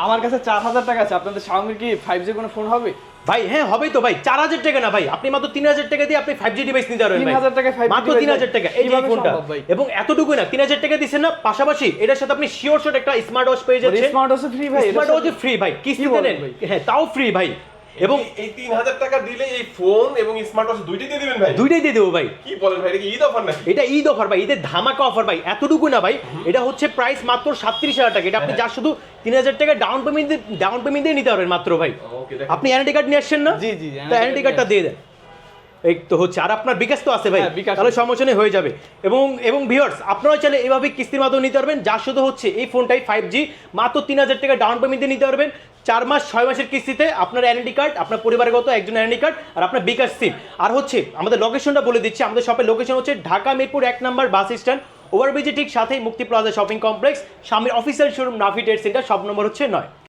আমার কাছে 4000 টাকা আছে, আপনাদের Xiaomi কি 5G কোনো ফোন হবে? ভাই হ্যাঁ হবেই তো ভাই, 4000 টাকা না ভাই, আপনি মাত্র 3000 টাকা দিয়ে আপনি 5G ডিভাইস নিতে পারবেন ভাই। 3000 টাকায় 5G মাত্র device 3000 টাকা এই যে কিভাবে ফোনটা। সম্ভব ভাই? এবং এতটুকু না, 3000 টাকা দিছেন না, পাশাপাশি এটার সাথে আপনি শিওর শট একটা স্মার্ট ওয়াচ পেয়ে যাচ্ছেন। স্মার্ট ওয়াচ ফ্রি ভাই? স্মার্ট ওয়াচ ফ্রি ভাই, কিস্তিতে বলেন নেন ভাই? হ্যাঁ তাও ফ্রি ভাই। এবং এই 3000 টাকা দিলে এই ফোন এবং স্মার্ট ওয়াচ দুইটাই দিয়ে দিবেন ভাই? দুইটাই দিয়ে দেবো ভাই। কি বলেন ভাই, এটা কি ঈদ অফার নাকি? এটা ঈদ অফার ভাই, ঈদের ধামাকা অফার ভাই। এতটুকু না ভাই, এটা হচ্ছে প্রাইস মাত্র 37,000 টাকা। এটা আপনি যা শুধু 3000 টাকা ডাউন পেমেন্ট দিয়ে নিতে পারবেন মাত্র ভাই। ওকে দেখেন। আপনি এনআইডি কার্ড নিয়ে আসছেন না? জি, জি, তো এনআইডি কার্ডটা দিয়ে দেন। এই তো হচ্ছে, আর আপনার বিকাশ তো আছে ভাই, হ্যাঁ, বিকাশ তাহলে আছে। সমস্যা নেই, হয়ে যাবে। এবং ভিউয়ার্স আপনারাও চাইলে এভাবে কিস্তির মাধ্যমে নিতে পারবেন, যা শুধু হচ্ছে এই ফোনটাই 5G মাত্র 3000 টাকা ডাউন পেমেন্ট দিয়ে নিতে পারবেন। 4 মাস 6 মাসের কিস্তিতে আপনার এনআইডি কার্ড, আপনার পরিবারগত একজন এনআইডি কার্ড, আর আপনার বিকাশ সিম। আর হচ্ছে আমাদের লোকেশনটা বলে দিচ্ছি, আমাদের শপের লোকেশন হচ্ছে ঢাকা মিরপুর 1 নম্বর বাস স্ট্যান্ড, ওভারব্রিজে ঠিক সাথেই মুক্তি প্লাজা শপিং কমপ্লেক্স, সামনে অফিসিয়াল শোরুম নাভি ট্রেড সেন্টার, সব নম্বর হচ্ছে 9।